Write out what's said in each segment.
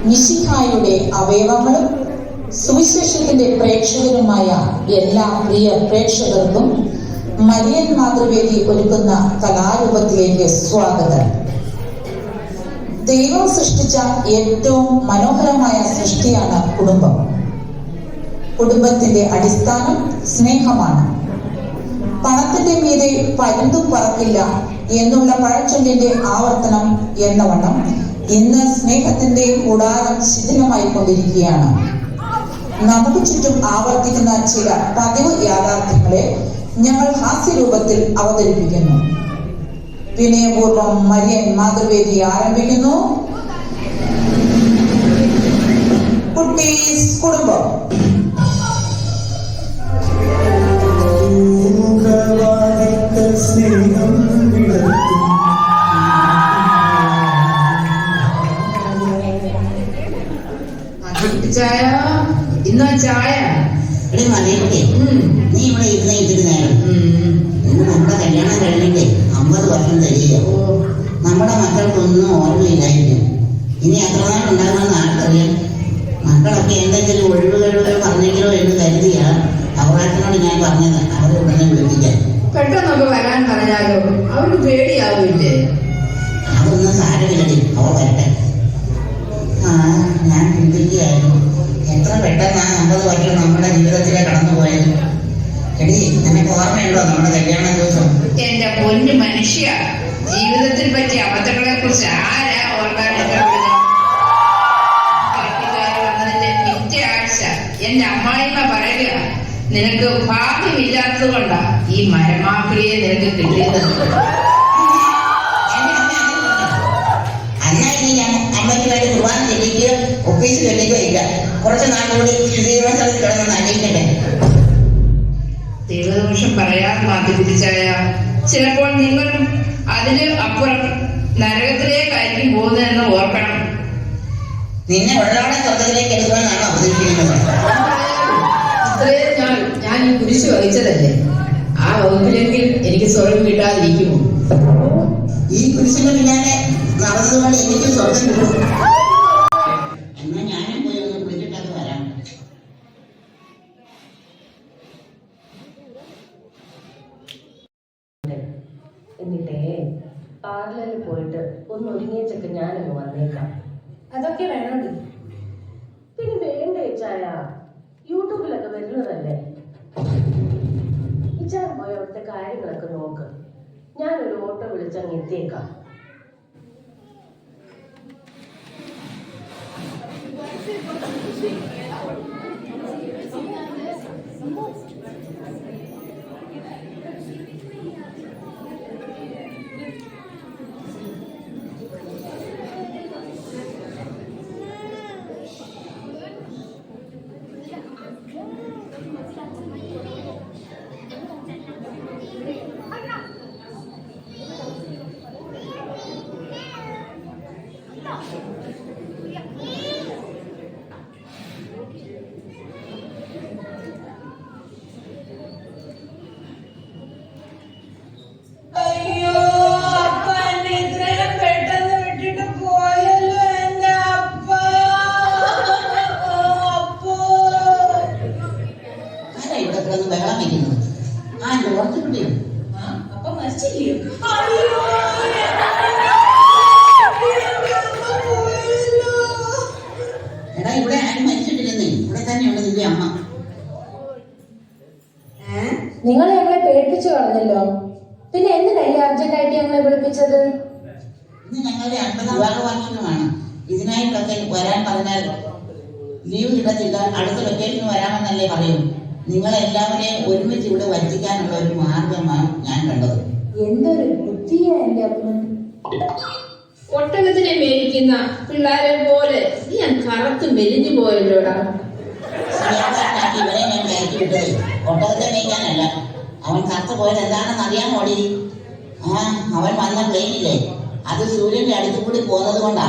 മിശിഹായുടെ അവയവങ്ങളും സുവിശേഷത്തിന്റെ പ്രേക്ഷകരുമായ എല്ലാ പ്രിയ പ്രേക്ഷകർക്കും മരിയൻ മാതൃവേദി ഒരുക്കുന്ന കലാരൂപത്തിലേക്ക് സ്വാഗതം. ദൈവം സൃഷ്ടിച്ച ഏറ്റവും മനോഹരമായ സൃഷ്ടിയാണ് കുടുംബം. കുടുംബത്തിന്റെ അടിസ്ഥാനം സ്നേഹമാണ്. പണത്തിന്റെ മീതെ പരുന്തും പറക്കില്ല എന്നുള്ള പഴച്ചൊല്ലിന്റെ ആവർത്തനം എന്നവണ്ണം ഇന്ന് സ്നേഹത്തിന്റെ കൂടാരം ശിഥിലമായി കൊണ്ടിരിക്കുകയാണ്. നമുക്ക് ചുറ്റും ആവർത്തിക്കുന്ന ചില പതിവ് യാഥാർത്ഥ്യങ്ങളെ ഞങ്ങൾ ഹാസ്യരൂപത്തിൽ അവതരിപ്പിക്കുന്നു. വിനയപൂർവം മരിയൻ മാതൃവേദി ആരംഭിക്കുന്നു. കുട്ടീസ് കുടുംബം. ചായ ഇന്നോ ചായ നീ ഇവിടെ ഇരുന്ന് ഇച്ചിരി നേരം. ഇന്ന് നമ്മുടെ കല്യാണം കഴിഞ്ഞിട്ട് 50 വർഷം തരിക. നമ്മുടെ മക്കൾക്കൊന്നും ഓർമ്മയില്ലായിരിക്കും. ഇനി എത്ര നാൾ ഉണ്ടാകുമെന്ന് ആർക്കറിയാം. മക്കളൊക്കെ എന്തെങ്കിലും ഒഴിവുകൾ പറഞ്ഞെങ്കിലോ എന്ന് കരുതിയാ അവറാച്ചനോട് ഞാൻ പറഞ്ഞത്. അവരെ ഉടനെ വിളിപ്പിക്കാൻ. പെട്ടെന്നൊക്കെ വരാൻ പറഞ്ഞാലോ അവർക്ക് പേടിയാവില്ലേ? അതൊന്നും സാരമില്ലടി, അവർ വരട്ടെ. ഞാൻ ചിന്തിക്കുകയായിരുന്നു, എത്ര പെട്ടെന്നാണ് 50 വർഷം നമ്മുടെ ജീവിതത്തിലെ കടന്നുപോയത്. എടി, നിനക്ക് ഓർമ്മയുണ്ടോ നമ്മുടെ കല്യാണ ദിവസം? എന്റെ പൊന്നു മനുഷ്യ, ജീവിതത്തിൽ പറ്റിയ അബദ്ധങ്ങളെ കുറിച്ച് ആരാ ഓർക്കാനൊക്കെ വന്നതിന്റെ പിറ്റേ ആഴ്ച എന്റെ അമ്മായിമ്മ പറയുക, നിനക്ക് ഭാഗ്യമില്ലാത്തത് കൊണ്ടാ ഈ മരമാക്കളിയെ നിനക്ക് കിട്ടിയത്. അമ്മയ്ക്കുവേണ്ടി കുർബാന ചെല്ലിക്ക് ഒഫീസിൽ ചെല്ലിക്ക് വയ്ക്കുക. കുറച്ച് നാളുകൂടി സ്ഥലത്ത് കിടന്ന് അന്വേഷിക്കട്ടെ. ദൈവദോഷം പറയാൻ മാറ്റിപ്പിടിച്ചായ ചിലപ്പോൾ നിങ്ങൾ അതിന് അപ്പുറം നരകത്തിലേക്കായിരിക്കും പോകുന്നതെന്ന് ഓർക്കണം. നിന്നെ ഉള്ളോടെ സ്വർഗത്തിലേക്ക് എടുക്കുമെന്നാണോ അവതരിപ്പിക്കുന്നത്? ഇത്രയും ഞാൻ ഈ കുരിശ് വഹിച്ചതല്ലേ, ആ വകുപ്പിലെങ്കിൽ എനിക്ക് സ്വർഗം കിട്ടാതിരിക്കുമോ? ഈ കുരിശിന്റെ പിന്നാലെ നടന്നതുകൊണ്ട് എനിക്ക് സ്വർഗം കിട്ടും. എന്നാ ഞാനും പോയി ഒന്ന് വിളിച്ചിട്ടൊക്കെ വരാം. എന്നിട്ടേ പാർലറിൽ പോയിട്ട് ഒന്ന് ഒരുങ്ങിച്ചൊക്കെ ഞാനങ്ങ് വന്നേക്കാം. അതൊക്കെ വേണോടി. പിന്നെ വേണ്ടേ ചായ, യൂട്യൂബിലൊക്കെ വരുന്നതല്ലേ. ഇച്ചാൻ പോയി അവിടുത്തെ കാര്യങ്ങളൊക്കെ നോക്ക്. ഞാനൊരു ഓട്ടോ വിളിച്ചങ്ങ് എത്തിയേക്കാം. ഇവിടെ ആരും മരിച്ചിട്ടില്ലെന്നേ. ഇവിടെ തന്നെയുണ്ട് നിന്റെ അമ്മ. നിങ്ങൾ ഞങ്ങളെ പേടിപ്പിച്ചു കളഞ്ഞല്ലോ. പിന്നെ എന്തിനായി അർജന്റായിട്ട് ഞങ്ങളെ വിളിപ്പിച്ചത്? ഇന്ന് ഞങ്ങളുടെ 50 വിവാഹവാർഷികമാണ്. ഇതിനായിട്ടൊക്കെ വരാൻ പറഞ്ഞാൽ ലീവ് കിട്ടത്തില്ല. അടുത്ത വെക്കേഷന് വരാമെന്നല്ലേ പറയൂ. നിങ്ങളെല്ലാവരെയും ഒരുമിച്ച് ഇവിടെ വരുത്തിക്കാനുള്ള ഒരു മാർഗമാണ് ഞാൻ കണ്ടത്. എന്തൊരു ബുദ്ധിയാ എന്റെ അമ്മ. ഒട്ടകത്തിനെ മേടിക്കുന്ന പിള്ളേരെ പോലെ ഞാൻ കറുത്ത് മെലിഞ്ഞു പോയല്ലോടാ. ഇവരെ ഞാൻ കയറ്റി വിട്ടത് ഒട്ടകത്തെ മേയ്ക്കാനല്ല. അവൻ കറുത്ത് പോയത് എന്താണെന്ന് അറിയാമോടി? അവൻ വന്ന പ്ലെയിനില്ലേ, അത് സൂര്യന്റെ അടുത്ത് കൂടി പോകുന്നത് കൊണ്ടാ.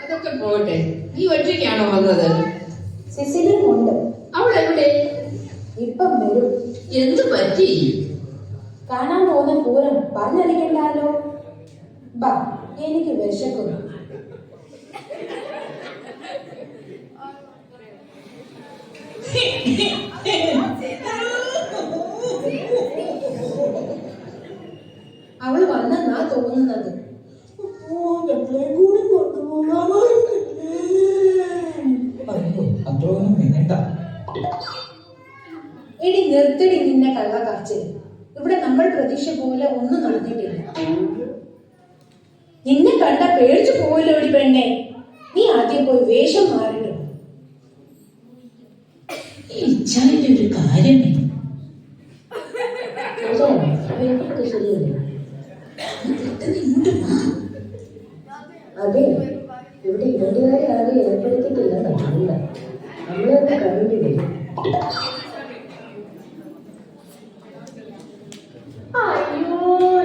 അതൊക്കെ പോട്ടെ, നീ ഒറ്റയ്ക്കാണോ വന്നത്? സിസിലിയും ഉണ്ട്. അവൾ എവിടെ? ഇപ്പം വരും. എന്ത് പറ്റി? കാണാൻ പോകുന്ന ദൂരം പറഞ്ഞറിയിക്കണ്ടല്ലോ. ബാ, എനിക്ക് വിശക്കുന്നു. അവള് വന്നെന്നാ തോന്നുന്നത്. എടി നിർത്തടി നിന്നെ കള്ള കാച്ചിൽ. ഇവിടെ നമ്മൾ പ്രതീക്ഷ പോലെ ഒന്നും നടന്നിട്ടില്ല. നിന്നെ കണ്ട പേടിച്ചു പോവല്ലോ എടി പെണ്ണെ. നീ ആദ്യം പോയി വേഷം മാറിട്ടു. ഇച്ഛാന്റെ ഒരു കാര്യമേ അതെ, ഇവിടെ ഇവന്റുകാരെ ആരും ഏർപ്പെടുത്തിയിട്ടില്ലെന്ന് തോന്നുന്നു. നമ്മളെയൊക്കെ കഴിഞ്ഞു വരും. അയ്യോ,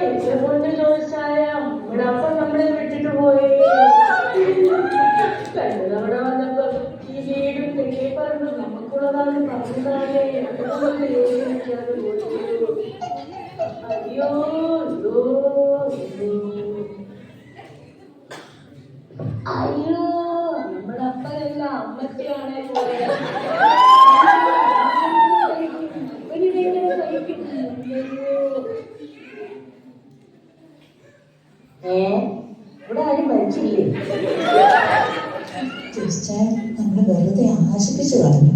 എന്റെ പൊന്ന് ചോദിച്ചായ ഇവിടെ അപ്പം നമ്മളെ വിട്ടിട്ട് പോയി. കഴിഞ്ഞ തവണ വന്നപ്പോ ഈ വീടും തെക്കേ പറഞ്ഞു നമുക്കുള്ളതാണ് പറഞ്ഞതാലേ. അയ്യോ അയ്യോ, നമ്മുടെ അപ്പനല്ല അമ്മച്ചാണേ പോയത്. ഇവിടെ ആരും മരിച്ചില്ലേ? ചോദിച്ചാൽ നമ്മൾ വെറുതെ ആശിപ്പിച്ചു കളഞ്ഞു.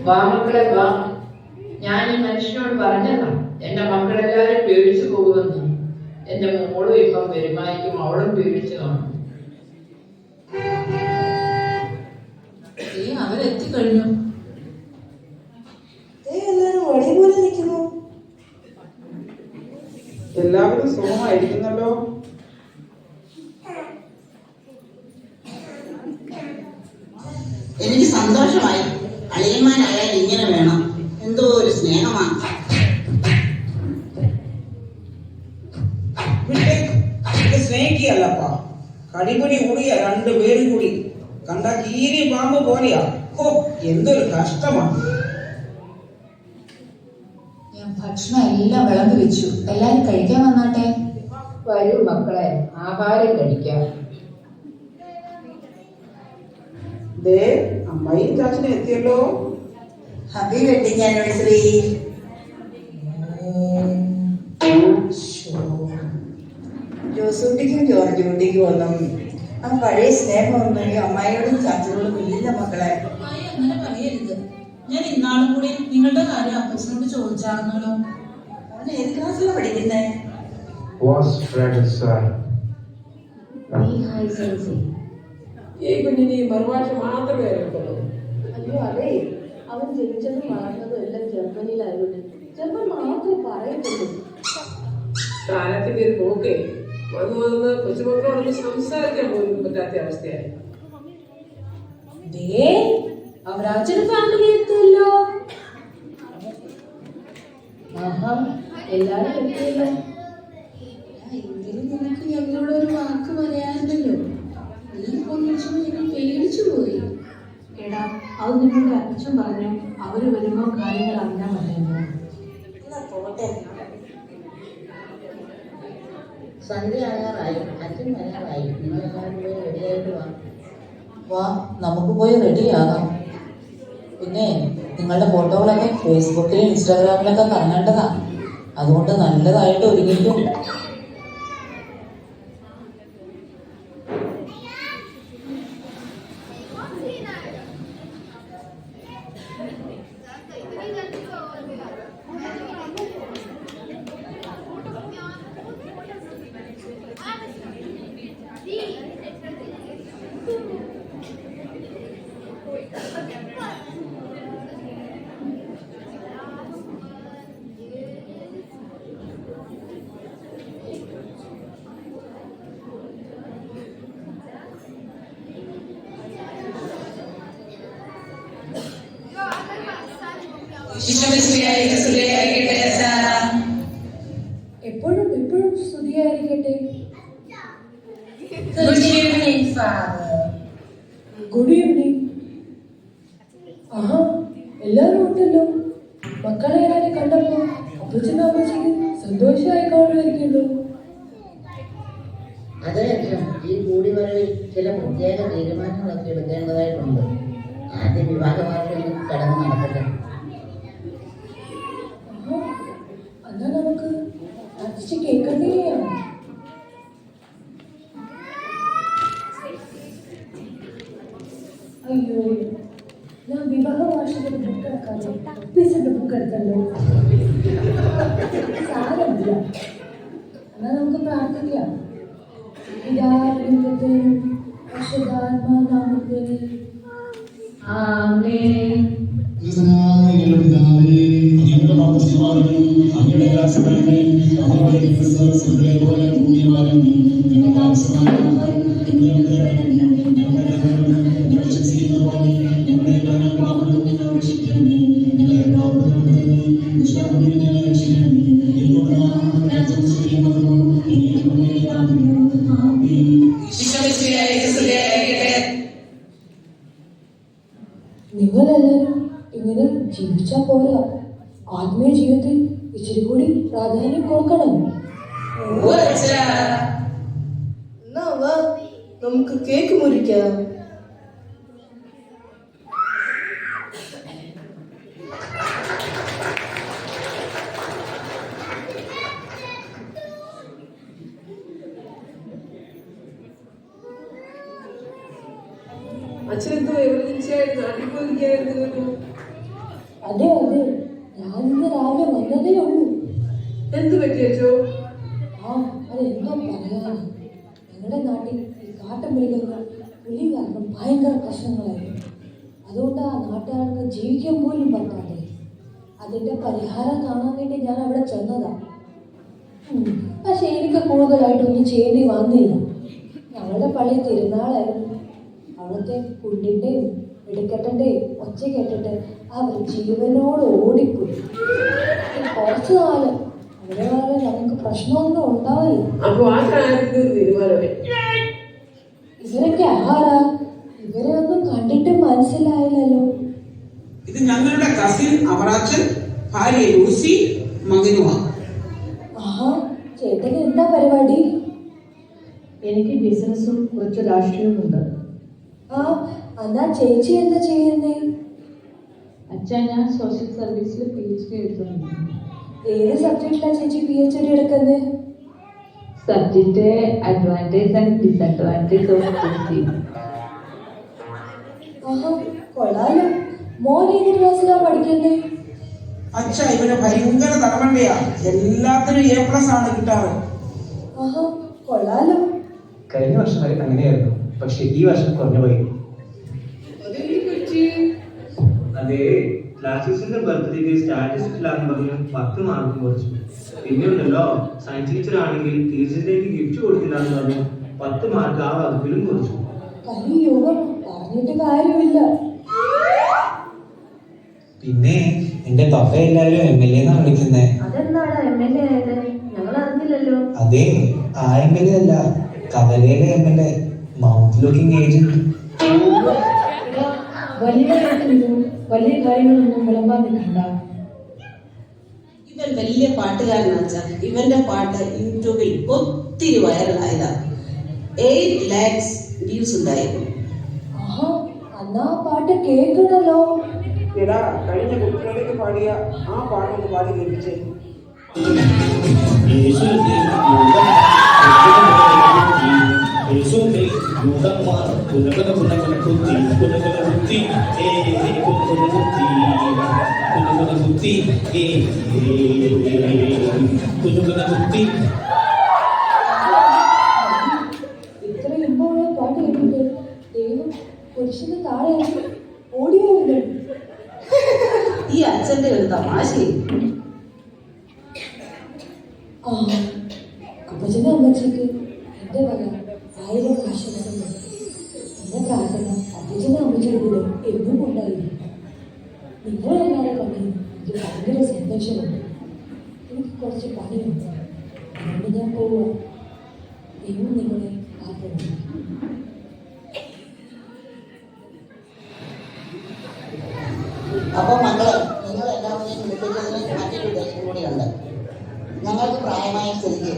വാ മക്കളെ വാ. ഞാൻ ഈ മനുഷ്യനോട് പറഞ്ഞതാ എന്റെ മക്കളെല്ലാരും പേടിച്ചു പോകുമെന്ന്. എന്റെ മോളും ഇപ്പം വരുമായിരിക്കും, അവളും പേടിച്ചു കാണും. അവരെത്തിക്കഴിഞ്ഞു. എല്ലാരും വഴി പോലെ നിൽക്കുന്നു. എല്ലാവരും സുഖമായിരിക്കുന്നല്ലോ. എനിക്ക് സന്തോഷമായി. അളിയന്മാരായാൽ ഇങ്ങനെ വേണം. എന്തോ ഒരു സ്നേഹമാണ്. സ്നേഹിക്കല്ലപ്പാ, കടിപിടി കൂടിയ രണ്ടുപേരും കൂടി കണ്ട കീരി പാമ്പ് പോലെയാ. ഓ, എന്തൊരു കഷ്ടമാണ്. ഞാൻ ഭക്ഷണം എല്ലാം വിളമ്പി വെച്ചു. എല്ലാരും കഴിക്കാൻ വന്നാട്ടെ. വരൂ മക്കളെ, ആഹാരം കഴിക്കാം. ദേ, അമ്മയും ചാച്ചനും എത്തിയല്ലോ. Happy wedding anniversary. ജോസൂട്ടിക്കും ജോർജ് കുട്ടിക്കും ഒന്നും ആ പഴയ സ്നേഹമൊന്നും ഈ അമ്മായിയോടും ചാച്ചനോടും ഇല്ല മക്കളെ. അങ്ങനെ പറയരുത്. ഞാൻ ഇന്നാളും കൂടി നിങ്ങളുടെ കാര്യം അപ്പച്ചനോട് ചോദിച്ചായിരുന്നല്ലോ. അവൻ ഏത് ക്ലാസ്സിലാണ് പഠിക്കുന്നേ? ഈ കുഞ്ഞിന് മറുഭാഷ മാത്രമേ അറിയത്തുള്ളൂ. അയ്യോ അതെ, അവൻ ജനിച്ചതും വളർന്നതും എല്ലാം ജർമ്മനിയിലായതുകൊണ്ട് ജർമ്മൻ മാത്രമേ പറയത്തുള്ളൂ. കാലത്തിന്റെ ഒരു പോക്കേ വന്ന് കൊച്ചുമക്കളോടൊന്ന് സംസാരിക്കാൻ പോലും പറ്റാത്ത അവസ്ഥയായി. അവരാച്ചന് ഫാമിലി എത്തിയല്ലോ. ആഹാ, എല്ലാരും എത്തിയല്ലോ. എങ്കിലും നിനക്ക് ഞങ്ങളോട് ഒരു വാക്ക് പറയാറുണ്ടല്ലോ. നീ പേടിച്ചു പോയി. എടാ, അത് നിങ്ങളുടെ അച്ഛൻ പറഞ്ഞു. അവര് വരുമ്പോ കാര്യങ്ങൾ അറിഞ്ഞാൽ മതിയെന്ന്. പോട്ടെ. സന്ധ്യ ആകാറായി, അച്ഛൻ വരാറായി. നിങ്ങളെല്ലാവരും പോയി റെഡിയായിട്ട് വാ. വാ, നമുക്ക് പോയി റെഡിയാകാം. പിന്നെ നിങ്ങളുടെ ഫോട്ടോകളൊക്കെ ഫേസ്ബുക്കിലും ഇൻസ്റ്റാഗ്രാമിലൊക്കെ കാണേണ്ടതാ. അതുകൊണ്ട് നല്ലതായിട്ട് ഒരുങ്ങിക്കും. എപ്പോഴും എപ്പോഴും സ്തുതിയായിരിക്കട്ടെ. Good evening. ആഹാ, എല്ലാവരും ഉണ്ടല്ലോ. മക്കൾ മക്കളെ എല്ലാവരും കണ്ടപ്പോ അപ്പച്ചനും അമ്മച്ചിക്ക് സന്തോഷമായി കാണുമായിരിക്കുമല്ലോ. അതെ അച്ഛൻ, ഈ കൂടിവരവിൽ ചില പ്രത്യേക തീരുമാനങ്ങളൊക്കെ എടുക്കേണ്ടതായിട്ടുണ്ട്. ആദ്യം വിവാഹ വാർത്തയിൽ കടന്നു നടക്കട്ടെ. എന്നാ നമുക്ക് അച്ഛൻ കേൾക്കണ്ടേ? അയ്യോ, ഞാൻ വിവാഹ വാർഷികയുടെ ബുക്ക് എടുക്കാതെ ഓഫീസിന്റെ ബുക്ക് എടുത്തല്ലോ. സാരമില്ല, എന്നാ നമുക്ക് പ്രാർത്ഥിക്കാം. പിതാവിനും പുത്രനും പരിശുദ്ധാത്മാനാമത്തിൽ ആമേൻ. ഞങ്ങളുടെ പിതാവേ, ഞങ്ങളുടെ മക്കളുടെ അങ്ങയുടെ രാജ്യഭരണമേ, അങ്ങയുടെ ക്രിസ്തുവിനെ പോലെ ഭൂമിയിലും ഞങ്ങളുടെ ആവശ്യമായ ആഹാരം ഞങ്ങൾക്ക് തരണമേ. ഞങ്ങളുടെ കടങ്ങൾ ഞങ്ങൾ ക്ഷമിക്കുന്ന പോലെ ഞങ്ങളുടെ കടങ്ങൾ രക്ഷിക്കണമേ. ഞങ്ങളുടെ പാപങ്ങളെ വിശ്വാസത്തിൽ ഞങ്ങളെ രക്ഷിക്കണമേ. എന്തുകൊണ്ടാണ് രാജ്യം ചെയ്യുന്നതോ നിങ്ങളെല്ലാവരും ഇങ്ങനെ ജീവിച്ചാൽ പോരാ. ആത്മീയ ജീവിതത്തിൽ ഇച്ചിരി കൂടി പ്രാധാന്യം കൊടുക്കണം. എന്നാ വാ, നമുക്ക് കേക്ക് മുറിക്കാം. അച്ഛനെന്തോ എമർജൻസി ആയിട്ട് നാട്ടിൽ പോയിരിക്കായിരുന്നു. അതെ അതെ, ഞാൻ ഇന്ന് രാവിലെ വന്നതേ ഉള്ളൂ. എന്ത് പറ്റിയച്ചോ? അതെന്തോ പറയാനാണ്. ഞങ്ങളുടെ നാട്ടിൽ ഈ കാട്ടുമൃഗങ്ങൾ പുലി കാരണം ഭയങ്കര പ്രശ്നങ്ങളായിരുന്നു. അതുകൊണ്ട് ആ നാട്ടുകാർക്ക് ജീവിക്കാൻ പോലും പറ്റാതെ അതിൻ്റെ പരിഹാരം കാണാൻ വേണ്ടി ഞാൻ അവിടെ ചെന്നതാ. പക്ഷെ എനിക്ക് കൂടുതലായിട്ടൊന്നും ചെയ്യേണ്ടി വന്നില്ല. ഞങ്ങളുടെ പള്ളി തിരുനാളായിരുന്നു. അവിടുത്തെ പുല്ലിൻ്റെയും വെടിക്കെട്ടൻ്റെയും ഒച്ച കേട്ടിട്ട് അവർ ജീവനോട് ഓടിപ്പോയി. കുറച്ച് കാലം അവിടെ വളരെ ഞങ്ങൾക്ക് പ്രശ്നമൊന്നും ഉണ്ടാവില്ല. അപ്പൊ ആ കാര്യത്തിൽ ഒരു തീരുമാനമായി. ഇവരൊക്കെ ആരാ? ഇവരെ ഒന്നും കണ്ടിട്ട് മനസ്സിലായില്ലല്ലോ. ഇത് ഞങ്ങളുടെ കസിൻ അവറാച്ചൻ, ഭാര്യ ലൂസി, മകനുമാണ്. ആഹാ, ചേട്ടന് എന്താ പരിപാടി? എനിക്ക് ബിസിനസ്സും കുറച്ച് രാഷ്ട്രീയവും ഉണ്ട്. എന്നാ ചേച്ചി എന്താ ചെയ്യുന്നേ? അച്ഛാ, ഞാൻ സോഷ്യൽ സർവീസിൽ PhD എടുത്തുണ്ട്. ഏത് സബ്ജക്റ്റിലാണ് ചേച്ചി PhD എടുക്കുന്നത്? Subject advantage and disadvantage of teaching. ആഹാ, കൊള്ളാലോ. മോൻ ഏത് ക്ലാസ്സിലാണ് പഠിക്കുന്നത്? അച്ഛ, ഇവന് ഭയങ്കര തലമണ്ടയാ. എല്ലാത്തിനും A+ ആണ് കിട്ടാറ്. ആഹാ, കൊള്ളാലോ. കഴിഞ്ഞ വർഷം വരെ അങ്ങനെയായിരുന്നു, പക്ഷെ ഈ വർഷം കുറഞ്ഞു പോയി. അതെ, ക്ലാസസിന്റെ ബർത്ത്ഡേക്ക് സ്റ്റാറ്റിസ്റ്റിക്സിലാന്ന് പറഞ്ഞ് 10 മാർക്ക് കുറച്ചു. പിന്നെ ഉണ്ടല്ലോ, സയൻസ് ടീച്ചർ ആണെങ്കിൽ ടീച്ചറിലേക്ക് ഗിഫ്റ്റ് കൊടുത്തില്ല എന്ന് പറഞ്ഞ് 10 മാർക്ക് ആ വകുപ്പിലും കുറച്ചു. യുഗം പറഞ്ഞിട്ട് കാര്യമില്ല. പിന്നെ എന്റെ പപ്പ എല്ലാവരും MLA എന്നാ വിളിക്കുന്നേ. അതെന്താടാ MLA ആയത്? ഞങ്ങൾ അറിഞ്ഞില്ലല്ലോ. അതെ, ആ MLA അല്ല, കവലയിലെ MLA, മൗത്ത് ലുക്കിംഗ് ഏജന്റ്. വലിയ കാര്യങ്ങളൊന്നും വിളമ്പാൻ നിൽക്കണ്ട. ഇവൻ വലിയ പാട്ടുകാരനാച്ച. ഇവന്റെ പാട്ട് യൂട്യൂബിൽ ഒത്തിരി വൈറലായതാ. 8 lakhs വ്യൂസ് ഉണ്ടായിരുന്നു. ആഹാ, എന്നാ പാട്ട് കേൾക്കണല്ലോ. എടാ, കഴിഞ്ഞ കുട്ടികളിലേക്ക് പാടിയ ആ പാട്ടൊന്ന് പാടി കേൾപ്പിച്ചേ. ഇത്ര ഇമ്പമുള്ള പാട്ട് കേട്ടിട്ട് ദൈവം പുരുഷന് താഴെ ഓടിയോണ്ട്. ഈ അച്ഛന്റെ ഒരു തമാശയും. അപ്പച്ചനും അമ്മച്ചിക്ക് എൻ്റെ വക 1000 ആശംസകൾ. എൻ്റെ പ്രാർത്ഥന അപ്പച്ചനും അമ്മച്ചിയുടെ കൂടെ എന്നും ഉണ്ടായിരുന്നു. നിങ്ങളെല്ലാവരും കണ്ടു എനിക്ക് ഭയങ്കര സന്തോഷമുണ്ട്. എനിക്ക് കുറച്ച് പണിയുണ്ട്, അതുകൊണ്ട് ഞാൻ പോവുക. ദൈവം നിങ്ങളെ കാത്തിരിക്കും. അപ്പൊ മക്കളെ, നിങ്ങൾ എല്ലാവരെയും വിളിപ്പിച്ചതിന് ഉദ്ദേശം കൂടിയുണ്ട്. ഞങ്ങൾക്ക് പ്രായമായ സ്ഥിതിക്ക്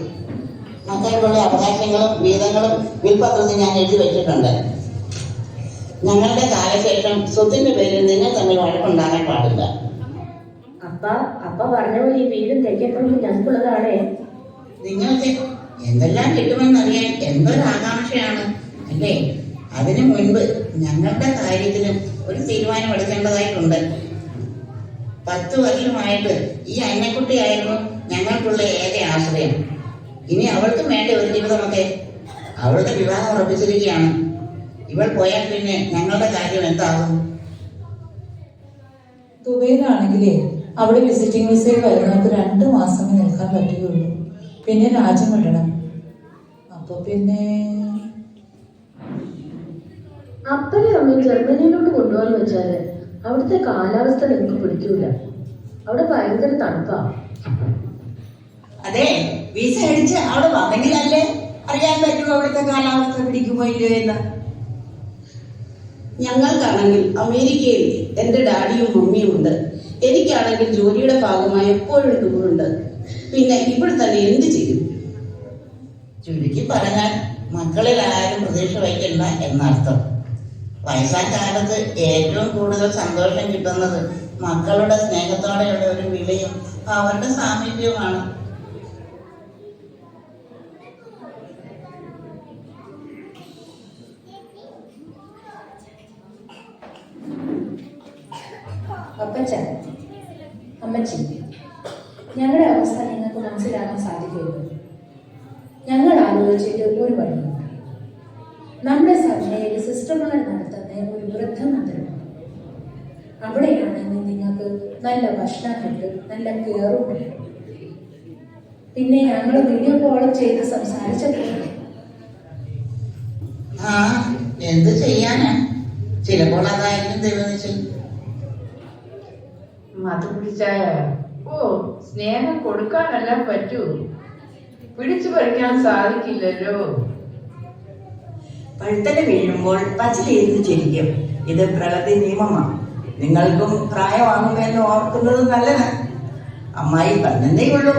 മക്കൾക്കുള്ള അവകാശങ്ങളും വീതങ്ങളും വിൽപത്രത്തിൽ ഞാൻ എഴുതി വെച്ചിട്ടുണ്ട്. ഞങ്ങളുടെ കാലശേഷം സ്വത്തിന്റെ പേരിൽ നിങ്ങൾ തമ്മിൽ വഴക്കുണ്ടാകാൻ പാടില്ല. അപ്പ പറഞ്ഞ പോലെ ഈ വീടും തെക്കേപ്പുറം ഞങ്ങൾക്കുള്ളതാണേ. നിങ്ങൾക്ക് എന്തെല്ലാം കിട്ടുമെന്നറിയാൻ എന്തൊരു ആകാംക്ഷയാണ് അല്ലേ? അതിനു മുൻപ് ഞങ്ങളുടെ കാര്യത്തിലും ഒരു തീരുമാനം എടുക്കേണ്ടതായിട്ടുണ്ട്. 10 വർഷമായിട്ട് ഈ അന്നക്കുട്ടിയായിരുന്നു ഞങ്ങൾക്കുള്ള ഏക ആശ്രയം. ഇനി അവൾക്കും വേണ്ട ഒരു ജീവിതമൊക്കെ. അവളുടെ വിവാഹം ഉറപ്പിച്ചിരിക്കുകയാണ്. ഇവൾ പോയാൽ പിന്നെ ഞങ്ങളുടെ കാര്യം എന്താകും? ദുബൈയിലാണെങ്കിലേ അവിടെ വിസിറ്റിംഗ് വിസയിൽ വരുന്നവർക്ക് 2 മാസമേ നിൽക്കാൻ പറ്റുകയുള്ളൂ. പിന്നെ രാജ്യം വിടണം. അപ്പൊ പിന്നെ അപ്പനെ അമ്മയും ജർമ്മനിയിലോട്ട് കൊണ്ടുപോകാൻ വെച്ചാല് അവിടുത്തെ കാലാവസ്ഥ നിങ്ങൾക്ക് പിടിക്കൂല. അവിടെ ഭയങ്കര തണുപ്പാ. അതെ, വിസ അടിച്ച് അവിടെ വന്നെങ്കിലല്ലേ അറിയാൻ പറ്റുമോ അവിടുത്തെ കാലാവസ്ഥ പിടിക്കുമോ ഇല്ലയോ എന്ന്. ഞങ്ങൾക്കാണെങ്കിൽ അമേരിക്കയിൽ എൻ്റെ ഡാഡിയും മമ്മിയും ഉണ്ട്. എനിക്കാണെങ്കിൽ ജോലിയുടെ ഭാഗമായി എപ്പോഴും ടൂറുണ്ട്. പിന്നെ ഇവിടെ തന്നെ എന്ത് ചെയ്യും? ചുരുക്കി പറഞ്ഞാൽ മക്കളിൽ ആരും പ്രതീക്ഷ വയ്ക്കണ്ട എന്നർത്ഥം. വയസ്സാം കാലത്ത് ഏറ്റവും കൂടുതൽ സന്തോഷം കിട്ടുന്നത് മക്കളുടെ സ്നേഹത്തോടെയുള്ള ഒരു വിളിയും അവരുടെ സാമീപ്യവുമാണ്. അപ്പച്ചൻ, അമ്മച്ചി, ഞങ്ങളുടെ അവസ്ഥ നിങ്ങൾക്ക് മനസ്സിലാക്കാൻ സാധിക്കുമല്ലോ. ഞങ്ങൾ ആലോചിച്ചിട്ട് ഒരു വഴിയുണ്ട്. നമ്മുടെ സഭയിൽ സിസ്റ്റർമാർ നടത്തുന്ന ഒരു വൃദ്ധമന്ദിരമുണ്ട്. അവിടെയാണെങ്കിൽ നിങ്ങൾക്ക് നല്ല ഭക്ഷണം കിട്ടും, നല്ല കെയറും കിട്ടും. പിന്നെ ഞങ്ങൾ വീഡിയോ കോളും ചെയ്ത് സംസാരിച്ചിട്ടുണ്ട്. ആ, എന്ത് ചെയ്യാനാ? ചിലപ്പോൾ അതായിരിക്കും ദൈവനിശ്ചയം. മത് പിടിച്ചായ സ്നേഹം കൊടുക്കാനെല്ലാം പറ്റൂ, പിടിച്ചു പറിക്കാൻ സാധിക്കില്ലല്ലോ. പഴുത്തല വീഴുമ്പോൾ പച്ചിലിരുന്ന് ചിരിക്കും. ഇത് പ്രകൃതി നിയമമാണ്. നിങ്ങൾക്കും പ്രായമാകുമെന്ന് ഓർക്കുന്നത് നല്ലത്. അമ്മായി പറഞ്ഞതേ ഉള്ളൂ.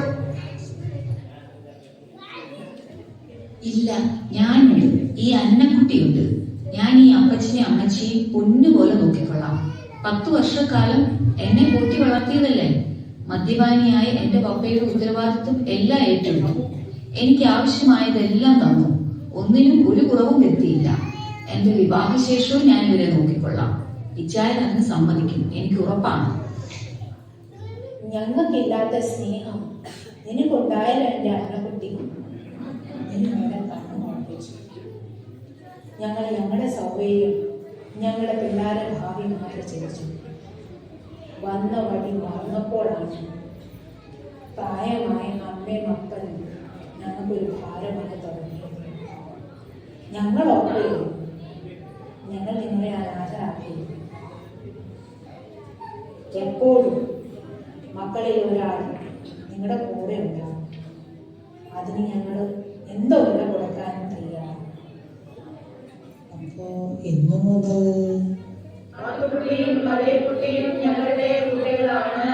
ഇല്ല, ഞാനുണ്ട്, ഈ അന്നക്കുട്ടിയുണ്ട്. ഞാൻ ഈ അപ്പച്ചനെ അമ്മച്ചിയും പൊന്നുപോലെ നോക്കിക്കൊള്ളാം. 10 വർഷക്കാലം എന്നെ കൂട്ടി വളർത്തിയതല്ലേ. മദ്യപാനിയായി എന്റെ പപ്പയുടെ ഉത്തരവാദിത്വം എല്ലാം ഏറ്റെടുത്തു. എനിക്ക് ആവശ്യമായതെല്ലാം തന്നു. ഒന്നിനും ഒരു കുറവും വരുത്തിയില്ല. എന്റെ വിവാഹശേഷവും ഞാൻ ഇവരെ നോക്കിക്കൊള്ളാം. ഇച്ചായ അതിന് സമ്മതിക്കും, എനിക്ക് ഉറപ്പാണ്. ഞങ്ങൾക്കില്ലാത്ത സ്നേഹം നിനക്കുണ്ടായാലും എൻ്റെ അന്നക്കുട്ടി നിങ്ങളുടെ കണ്ണു മുളപ്പിച്ചു. ഞങ്ങൾ ഞങ്ങളുടെ സൗകര്യം, ഞങ്ങളുടെ പിള്ളേരെ ഭാവി മാത്രം ചിന്തിച്ചു. വന്ന വഴി മറന്നപ്പോഴാണ് പ്രായമായ അമ്മയും മക്കളും ഞങ്ങൾക്കൊരു ഭാരമായി തുടങ്ങിയത്. ഞങ്ങളൊക്കെ ഞങ്ങൾ നിങ്ങളെ അനാഥരാക്കി. എപ്പോഴും മക്കളിൽ ഒരാൾ നിങ്ങളുടെ കൂടെ ഉണ്ടാകും. അതിന് ഞങ്ങൾ എന്തോ വില കൊടുക്കാനും തയ്യാറാണ്. അപ്പോ ഇന്നു മുതൽ ആൺകുട്ടിയും പഴയ കുട്ടിയും ഞങ്ങളുടെ കുട്ടികളാണ്.